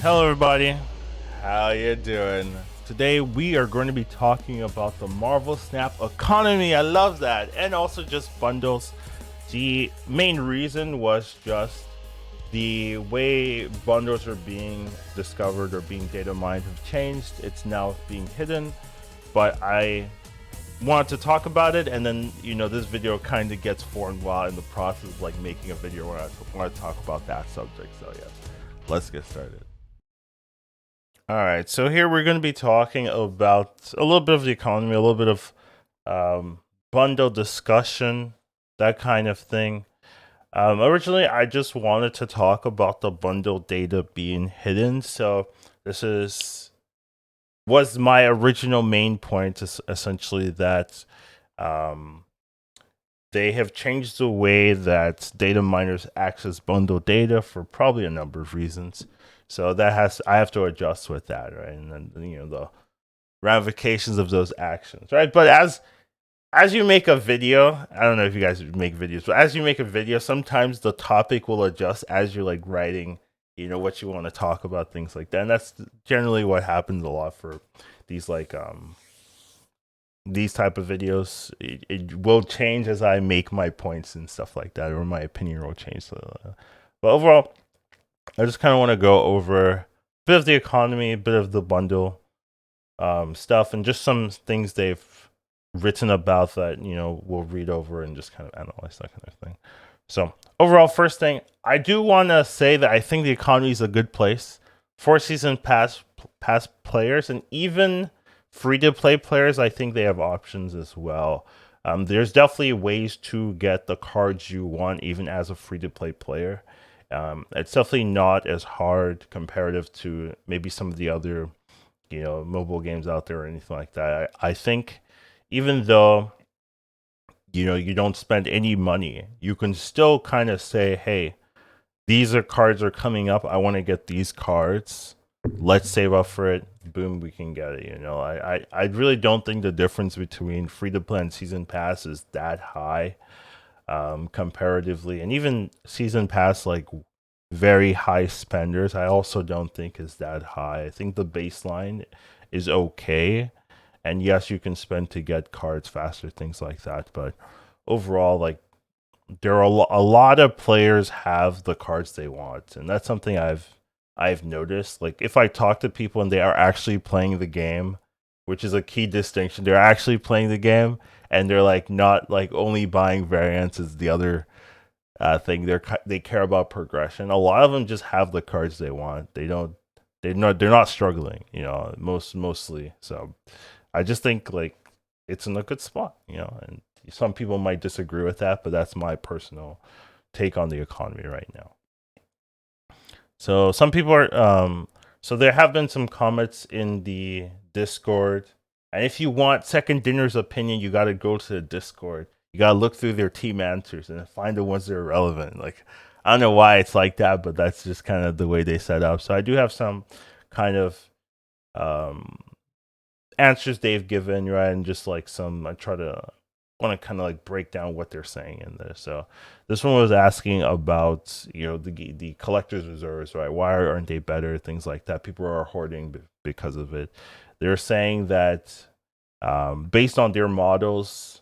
Hello everybody, how you doing? Today we are going to be talking about the Marvel Snap economy. I love that. And also just bundles. The main reason was just the way bundles are being discovered or being data mined have changed. It's now being hidden. But I wanted to talk about it, and then this video kind of gets formed while in the process of like making a video where I want to talk about that subject. So yeah, let's get started. All right, so here we're going to be talking about a little bit of the economy, a little bit of bundle discussion, that kind of thing. Originally, I just wanted to talk about the bundle data being hidden. So this was my original main point, is essentially that they have changed the way that data miners access bundle data for probably a number of reasons. So I have to adjust with that, right? And then the ramifications of those actions, right? But as you make a video, I don't know if you guys make videos, but as you make a video, sometimes the topic will adjust as you're like writing, what you want to talk about, things like that. And that's generally what happens a lot for these these type of videos. It will change as I make my points and stuff like that, or my opinion will change. But overall, I just kind of want to go over a bit of the economy, a bit of the bundle stuff, and just some things they've written about that we'll read over and just kind of analyze that kind of thing. So overall, first thing, I do want to say that I think the economy is a good place for season pass players, and even free to play players. I think they have options as well. There's definitely ways to get the cards you want even as a free to play player. It's definitely not as hard comparative to maybe some of the other mobile games out there or anything like that. I think even though you don't spend any money, you can still kind of say, hey, these cards are coming up, I want to get these cards, let's save up for it, boom, we can get it. I really don't think the difference between free to play and season pass is that high comparatively. And even season pass, like very high spenders, I also don't think is that high. I think the baseline is okay, and yes, you can spend to get cards faster, things like that, but overall, like, there are a lot of players have the cards they want, and that's something I've noticed. Like, if I talk to people and they are actually playing the game, which is a key distinction, they're actually playing the game, and they're like not like only buying variants is the other thing. They care about progression. A lot of them just have the cards they want. They're not struggling, mostly. So I just think like it's in a good spot, and some people might disagree with that, but that's my personal take on the economy right now. So some people are so there have been some comments in the Discord. And if you want Second Dinner's opinion, you got to go to the Discord. You got to look through their team answers and find the ones that are relevant. Like, I don't know why it's like that, but that's just kind of the way they set up. So I do have some kind of um answers they've given, right? And just like some, I try to want to kind of like break down what they're saying in this. So this one was asking about the collector's reserves, right? Why aren't they better? Things like that. People are hoarding because of it. They're saying that based on their models,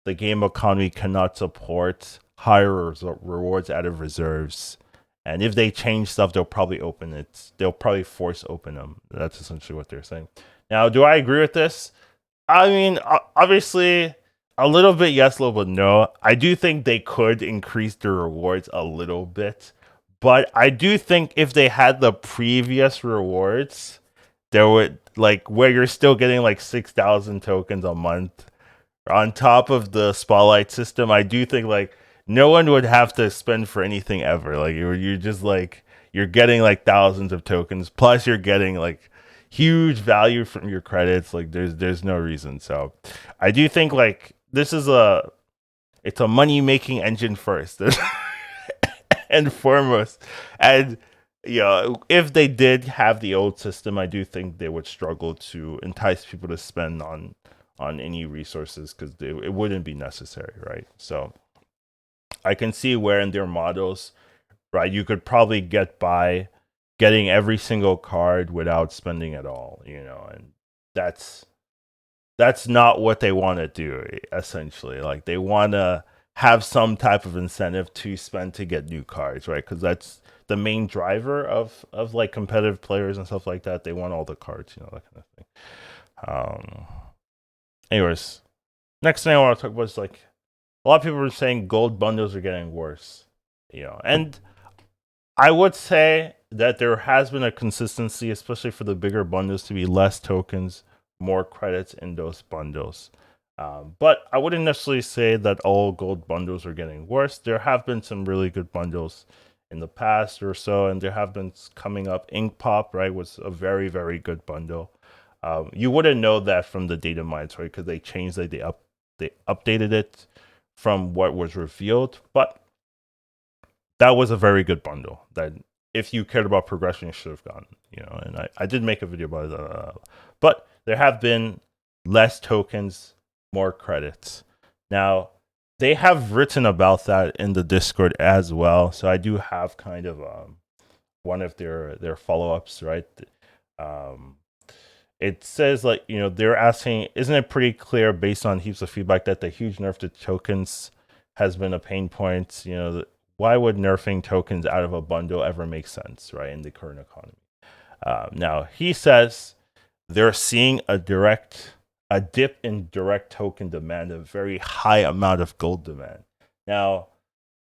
the game economy cannot support higher rewards out of reserves. And if they change stuff, they'll probably open it. They'll probably force open them. That's essentially what they're saying. Now, do I agree with this? I mean, obviously, a little bit yes, a little bit no. I do think they could increase the rewards a little bit, but I do think if they had the previous rewards, there would like where you're still getting like 6,000 tokens a month on top of the spotlight system. I do think like no one would have to spend for anything ever. Like you're just like you're getting like thousands of tokens, plus you're getting like huge value from your credits. Like there's no reason. So I do think like this is it's a money making engine first and foremost. And if they did have the old system, I do think they would struggle to entice people to spend on any resources because it wouldn't be necessary, right? So I can see where in their models, right, you could probably get by getting every single card without spending at all, and that's not what they want to do, essentially. Like, they want to have some type of incentive to spend to get new cards, right? Because that's the main driver of like competitive players and stuff like that. They want all the cards, that kind of thing. Anyways, next thing I want to talk about is, like, a lot of people are saying gold bundles are getting worse, and I would say that there has been a consistency, especially for the bigger bundles, to be less tokens, more credits in those bundles. But I wouldn't necessarily say that all gold bundles are getting worse. There have been some really good bundles in the past or so, and there have been coming up. Ink Pop, right, was a very, very good bundle. You wouldn't know that from the data mines, right, because they changed it, they updated it from what was revealed, but that was a very good bundle that if you cared about progression, you should have gotten, and I did make a video about it. But there have been less tokens, more credits. Now, they have written about that in the Discord as well. So I do have kind of one of their follow-ups, right? It says, like, they're asking, isn't it pretty clear based on heaps of feedback that the huge nerf to tokens has been a pain point? Why would nerfing tokens out of a bundle ever make sense, right, in the current economy? Now, he says they're seeing a dip in direct token demand, a very high amount of gold demand. Now,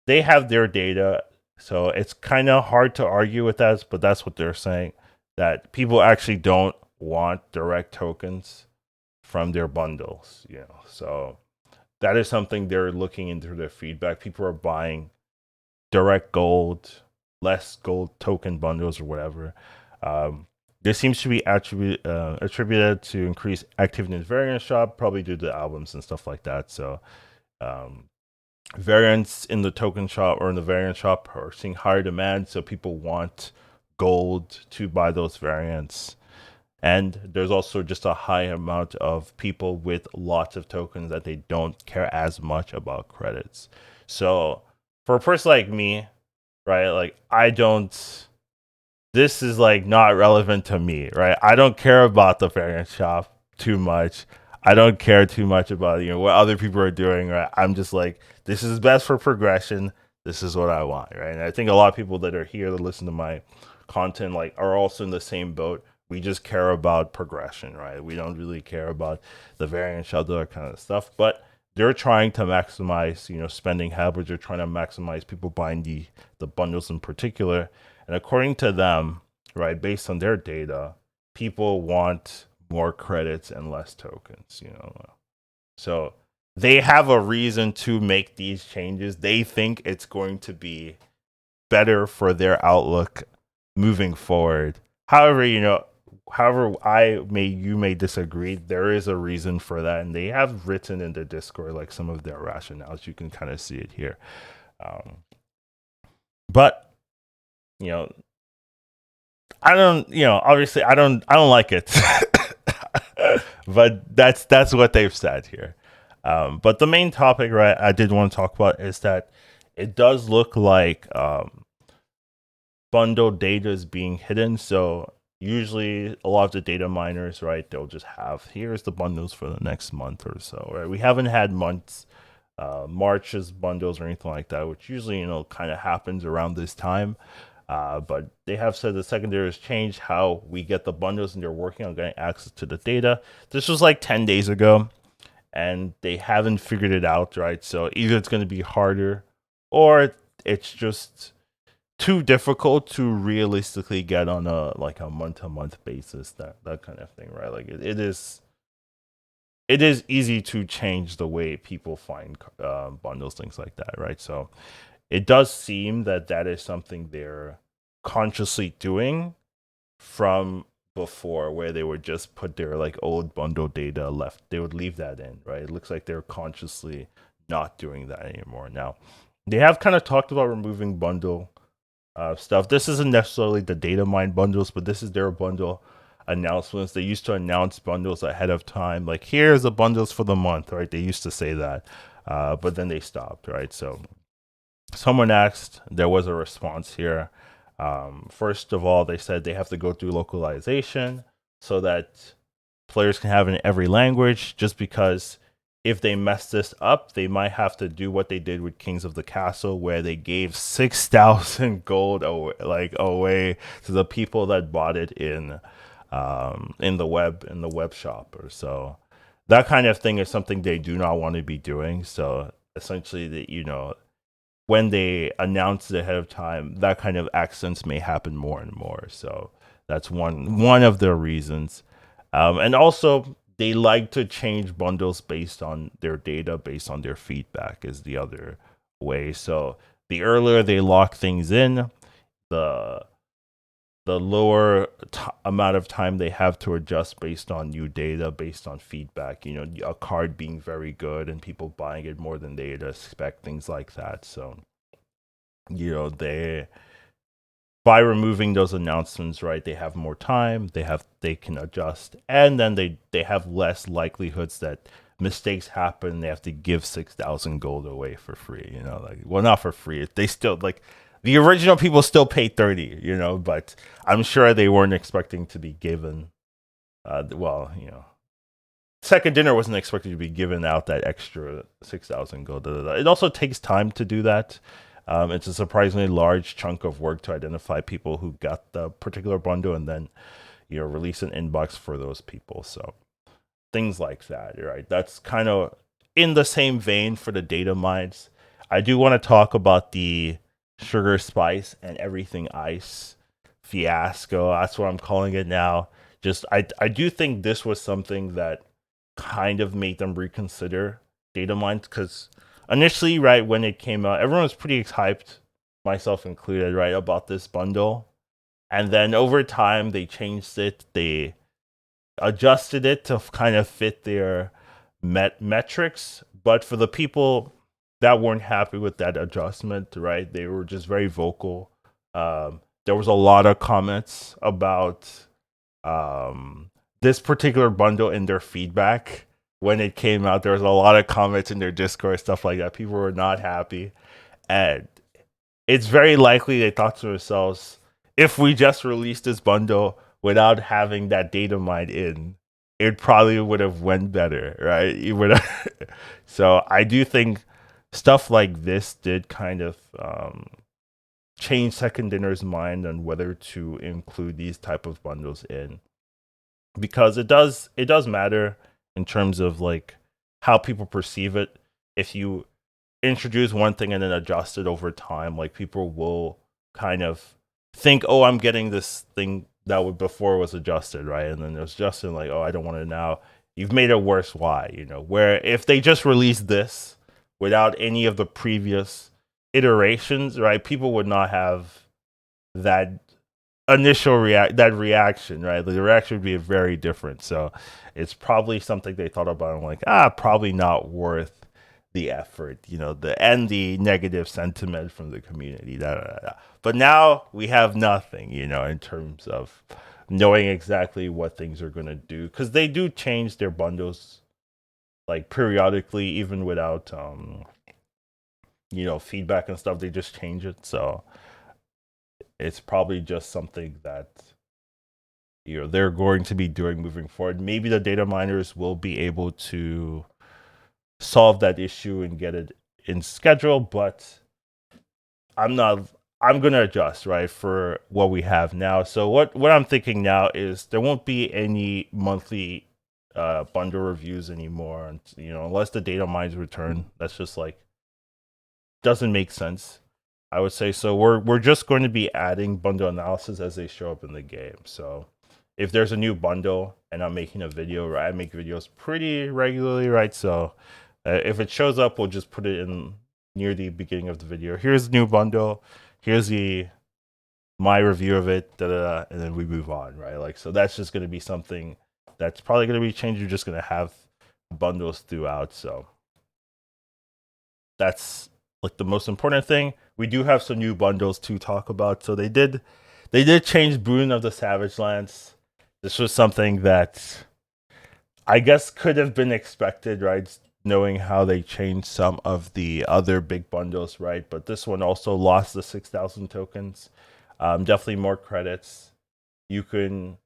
they have their data, so it's kind of hard to argue with that, but that's what they're saying, that people actually don't want direct tokens from their bundles, So that is something they're looking into their feedback. People are buying direct gold, less gold token bundles or whatever. This seems to be attributed to increased activity in the variant shop, probably due to albums and stuff like that. So variants in the token shop or in the variant shop are seeing higher demand, so people want gold to buy those variants. And there's also just a high amount of people with lots of tokens that they don't care as much about credits. So for a person like me, right, like, this is like not relevant to me, right? I don't care about the variant shop too much. I don't care too much about what other people are doing, right? I'm just like, this is best for progression. This is what I want, right? And I think a lot of people that are here that listen to my content, like, are also in the same boat. We just care about progression, right? We don't really care about the variant shop, that kind of stuff. But they're trying to maximize, spending habits. They're trying to maximize people buying the bundles in particular. And according to them, right, based on their data, people want more credits and less tokens, So they have a reason to make these changes. They think it's going to be better for their outlook moving forward. However, you may disagree. There is a reason for that, and they have written in the Discord like some of their rationales. You can kind of see it here. But I don't, obviously I don't like it. But that's what they've said here. But the main topic, right, I did want to talk about is that it does look like bundle data is being hidden. So usually a lot of the data miners, right, they'll just have, here's the bundles for the next month or so, right? We haven't had months, March's bundles or anything like that, which usually, kind of happens around this time. But they have said the secondary has changed how we get the bundles, and they're working on getting access to the data. This was like 10 days ago, and they haven't figured it out, right? So either it's going to be harder, or it's just too difficult to realistically get on a month-to-month basis, that kind of thing, right? Like, it is easy to change the way people find bundles, things like that, right? So it does seem that is something they're consciously doing from before, where they would just put their like old bundle data left. They would leave that in, right? It looks like they're consciously not doing that anymore. Now, they have kind of talked about removing bundle stuff. This isn't necessarily the data mine bundles, but this is their bundle announcements. They used to announce bundles ahead of time, like, here's the bundles for the month, right? They used to say that, but then they stopped, right? So someone asked, there was a response here. First of all, they said they have to go through localization so that players can have it in every language, just because if they mess this up, they might have to do what they did with Kings of the Castle, where they gave 6,000 gold away to the people that bought it in the web shop or so. That kind of thing is something they do not want to be doing. So essentially, when they announce it ahead of time, that kind of accidents may happen more and more. So that's one of the reasons. And also, they like to change bundles based on their data, based on their feedback, is the other way. So the earlier they lock things in, the lower amount of time they have to adjust based on new data, based on feedback. A card being very good and people buying it more than they'd expect, things like that. So they, by removing those announcements, right, they have more time, they can adjust, and then they have less likelihoods that mistakes happen. They have to give 6,000 gold away for free, well, not for free, they still, like, the original people still pay 30, but I'm sure they weren't expecting to be given second dinner wasn't expected to be given out that extra 6,000 gold. It also takes time to do that. It's a surprisingly large chunk of work to identify people who got the particular bundle and then, release an inbox for those people. So things like that, right? That's kind of in the same vein for the data mines. I do want to talk about the sugar spice and everything ice fiasco. That's what I'm calling it now. Just I do think this was something that kind of made them reconsider data mines, because initially, right, when it came out, everyone was pretty hyped, myself included, right, about this bundle. And then over time, they changed it. They adjusted it to kind of fit their metrics. But for the people that weren't happy with that adjustment, right, they were just very vocal. There was a lot of comments about this particular bundle in their feedback when it came out. There was a lot of comments in their Discord, stuff like that. People were not happy, and it's very likely they thought to themselves, if we just released this bundle without having that data mine in, it probably would have went better, right? It would have. So I do think stuff like this did kind of change second dinner's mind on whether to include these type of bundles in, because it does matter in terms of like how people perceive it. If you introduce one thing and then adjust it over time, like, people will kind of think, oh, I'm getting this thing that before was adjusted, right? And then it was adjusted, like, oh, I don't want it now. You've made it worse. Why? Where if they just released this without any of the previous iterations, right, people would not have that initial reaction, right? The reaction would be very different. So it's probably something they thought about and like, probably not worth the effort, the negative sentiment from the community. But now we have nothing, in terms of knowing exactly what things are going to do, because they do change their bundles like periodically, even without feedback and stuff. They just change it. So it's probably just something that they're going to be doing moving forward. Maybe the data miners will be able to solve that issue and get it in schedule, but I'm going to adjust, right, for what we have now. So what I'm thinking now is there won't be any monthly bundle reviews anymore, unless the data mines return. That's just like, doesn't make sense, I would say. So we're just going to be adding bundle analysis as they show up in the game. So if there's a new bundle and I'm making a video, right, I make videos pretty regularly, right? So if it shows up, we'll just put it in near the beginning of the video. Here's the new bundle. Here's my review of it, and then we move on, right? Like, so that's just going to be something that's probably going to be changed. You're just going to have bundles throughout. So that's like the most important thing. We do have some new bundles to talk about. So they did change Boon of the Savage Lands. This was something that I guess could have been expected, right? Knowing how they changed some of the other big bundles, right? But this one also lost the 6,000 tokens. Definitely more credits. You can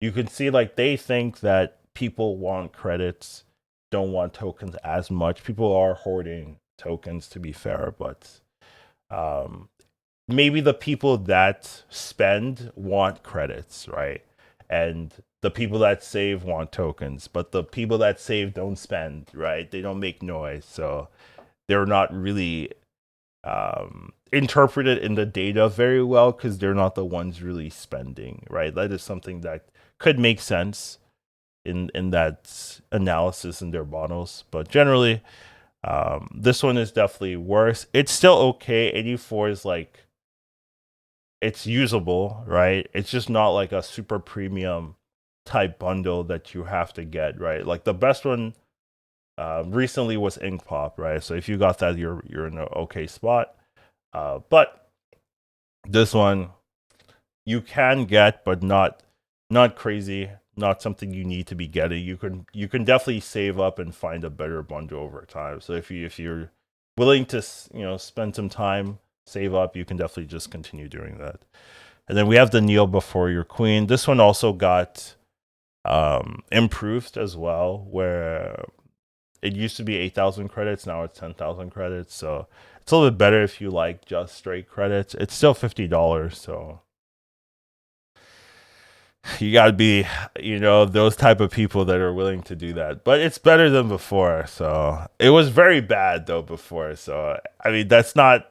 you can see like they think that people want credits, don't want tokens as much. People are hoarding tokens to be fair, but um, maybe the people that spend want credits, right? And the people that save want tokens, but the people that save don't spend, right? They don't make noise, so they're not really interpreted in the data very well because they're not the ones really spending, right? That is something that could make sense in that analysis in their models, but generally, this one is definitely worse. It's still okay. 84 is like it's usable, right? It's just not like a super premium type bundle that you have to get, right? Like the best one recently was Ink Pop, right? So if you got that, you're in an okay spot. But this one you can get, but not crazy, not something you need to be getting. You can definitely save up and find a better bundle over time. So if you're willing to spend some time, save up, you can definitely just continue doing that. And then we have the Kneel Before Your Queen. This one also got improved as well, where it used to be 8,000 credits, now it's 10,000 credits. So it's a little bit better if you like just straight credits. It's still $50, so you gotta be, those type of people that are willing to do that. But it's better than before. So it was very bad though before. So I mean, that's not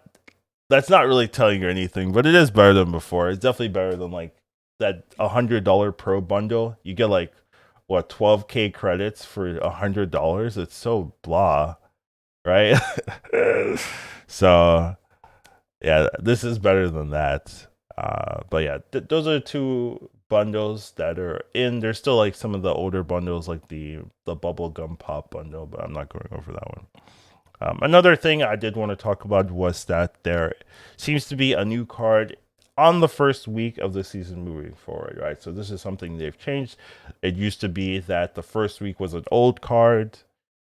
really telling you anything, but it is better than before. It's definitely better than like that $100 pro bundle. You get like what 12K credits for $100. It's so blah, right? So yeah, this is better than that. But yeah, those are two bundles that are in. There's still like some of the older bundles, like the bubblegum pop bundle, but I'm not going over that one. Another thing I did want to talk about was that there seems to be a new card on the first week of the season moving forward, right? So this is something they've changed. It used to be that the first week was an old card,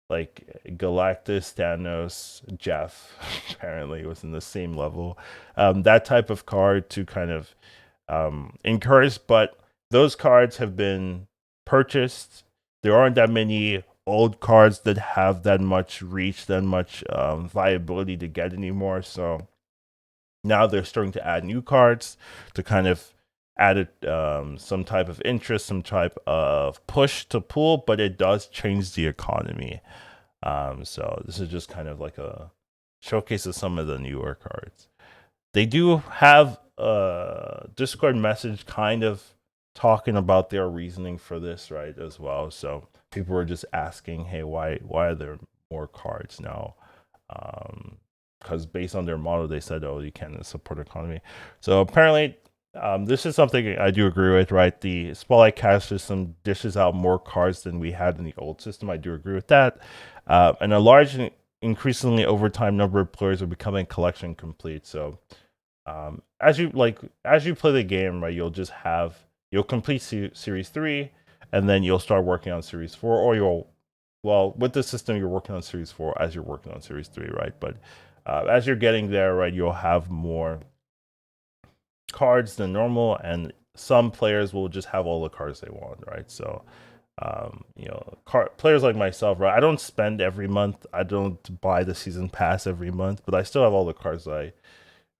like Galactus, Thanos, Jeff, apparently was in the same level. That type of card to kind of encourage, but those cards have been purchased. There aren't that many old cards that have that much reach, that much viability to get anymore. So now they're starting to add new cards to kind of add some type of interest, some type of push to pull, but it does change the economy. So this is just kind of like a showcase of some of the newer cards. They do have a Discord message kind of talking about their reasoning for this, right, as well. So people were just asking, hey, why are there more cards now? Because based on their model, they said, oh, you can't support economy. So apparently, this is something I do agree with, right? The Spotlight Cash system dishes out more cards than we had in the old system. I do agree with that. And a large and increasingly over time number of players are becoming collection complete. So as you play the game, right, you'll complete Series 3, and then you'll start working on Series 4, or with the system, you're working on Series 4 as you're working on Series 3, right? But as you're getting there, right, you'll have more cards than normal, and some players will just have all the cards they want, right? So, players like myself, right, I don't spend every month. I don't buy the season pass every month, but I still have all the cards that I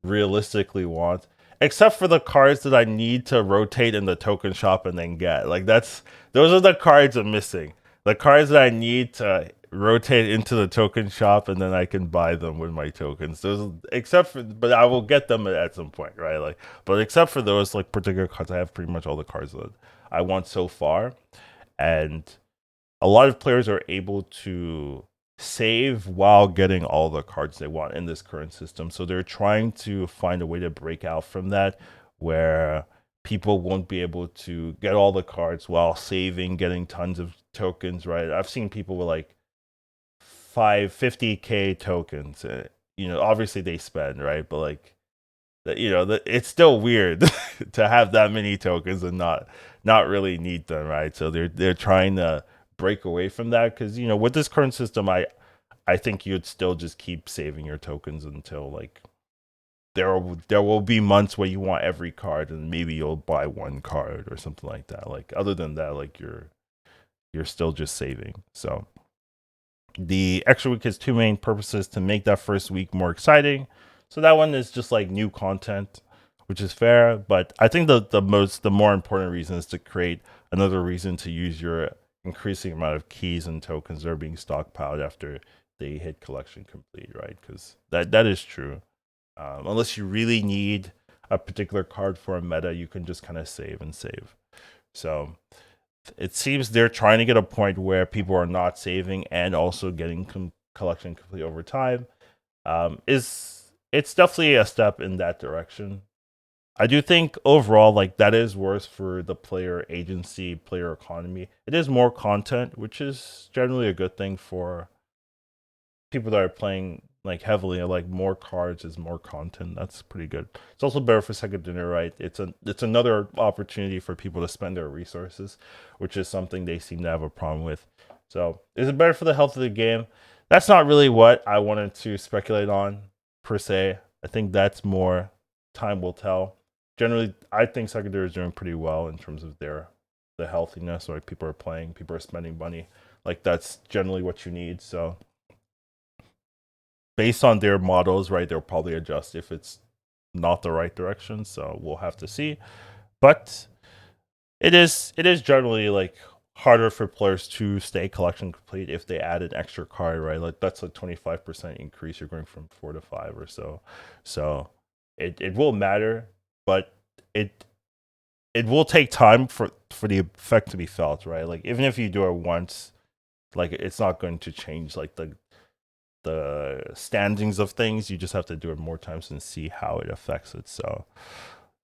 realistically want, except for the cards that I need to rotate in the token shop and then get. Like those are the cards I'm missing. The cards that I need to rotate into the token shop and then I can buy them with my tokens. But I will get them at some point, right? Like, but except for those like particular cards, I have pretty much all the cards that I want so far, and a lot of players are able to save while getting all the cards they want in this current system. So they're trying to find a way to break out from that, where people won't be able to get all the cards while saving, getting tons of tokens, right? I've seen people with like 50K tokens. Obviously they spend, right? But like, it's still weird to have that many tokens and not really need them, right? So they're trying to break away from that, because with this current system, I think you'd still just keep saving your tokens until like there will be months where you want every card, and maybe you'll buy one card or something like that. Like other than that, like you're still just saving. So the extra week has two main purposes: to make that first week more exciting. So that one is just like new content, which is fair. But I think the more important reason is to create another reason to use your increasing amount of keys and tokens that are being stockpiled after they hit collection complete, right? Because that is true. Unless you really need a particular card for a meta, you can just kind of save and save. So it seems they're trying to get a point where people are not saving and also getting collection complete over time. It's definitely a step in that direction. I do think overall, like that is worse for the player agency, player economy. It is more content, which is generally a good thing for people that are playing like heavily. Like more cards is more content. That's pretty good. It's also better for second dinner, right? It's another opportunity for people to spend their resources, which is something they seem to have a problem with. So is it better for the health of the game? That's not really what I wanted to speculate on per se. I think that's more time will tell. Generally, I think secondary is doing pretty well in terms of the healthiness. Like people are playing, people are spending money. Like that's generally what you need. So based on their models, right, they'll probably adjust if it's not the right direction. So we'll have to see. But it is generally like harder for players to stay collection complete if they add an extra card, right? Like that's a 25% increase. You're going from 4 to 5 or so. So it will matter, but it will take time for the effect to be felt, right? Like even if you do it once, like it's not going to change like the standings of things. You just have to do it more times and see how it affects it. So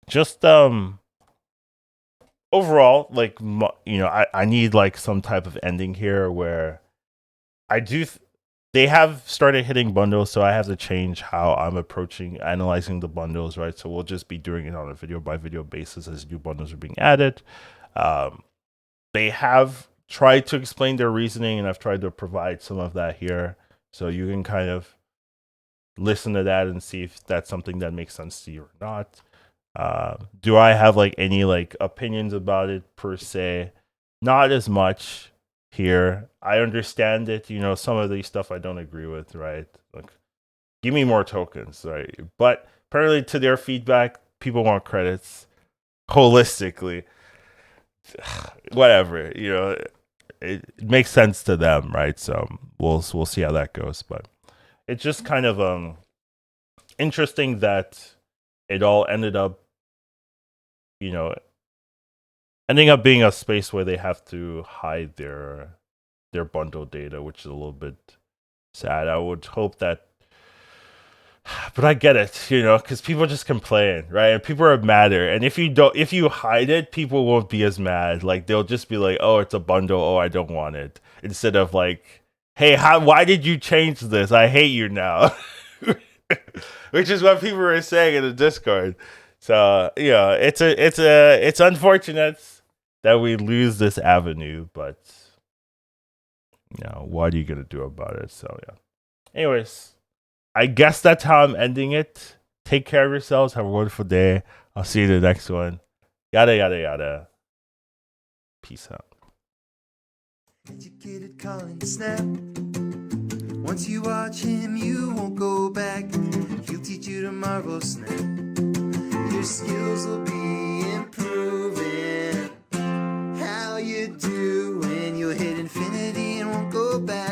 just overall, like I need like some type of ending here where I do they have started hitting bundles, so I have to change how I'm approaching analyzing the bundles, right? So we'll just be doing it on a video by video basis as new bundles are being added. They have tried to explain their reasoning, and I've tried to provide some of that here, so you can kind of listen to that and see if that's something that makes sense to you or not. Do I have like any like opinions about it per se? Not as much here. I understand it. Some of these stuff I don't agree with, right? Like, give me more tokens, right? But apparently, to their feedback, people want credits holistically. Whatever, it makes sense to them, right? So we'll see how that goes. But it's just kind of interesting that it all ended up, ending up being a space where they have to hide their bundle data, which is a little bit sad. I would hope that, but I get it, because people just complain, right? And people are madder. And if you hide it, people won't be as mad. Like they'll just be like, "Oh, it's a bundle. Oh, I don't want it." Instead of like, "Hey, why did you change this? I hate you now." Which is what people are saying in the Discord. So it's unfortunate that we lose this avenue, but what are you gonna do about it? So yeah. Anyways, I guess that's how I'm ending it. Take care of yourselves. Have a wonderful day. I'll see you in the next one. Yada yada yada. Peace out. Educatedcollins snap. Once you watch him, you won't go back. He'll teach you to marvel snap. Your skills will be improving. How you do when you'll hit infinity and won't go back.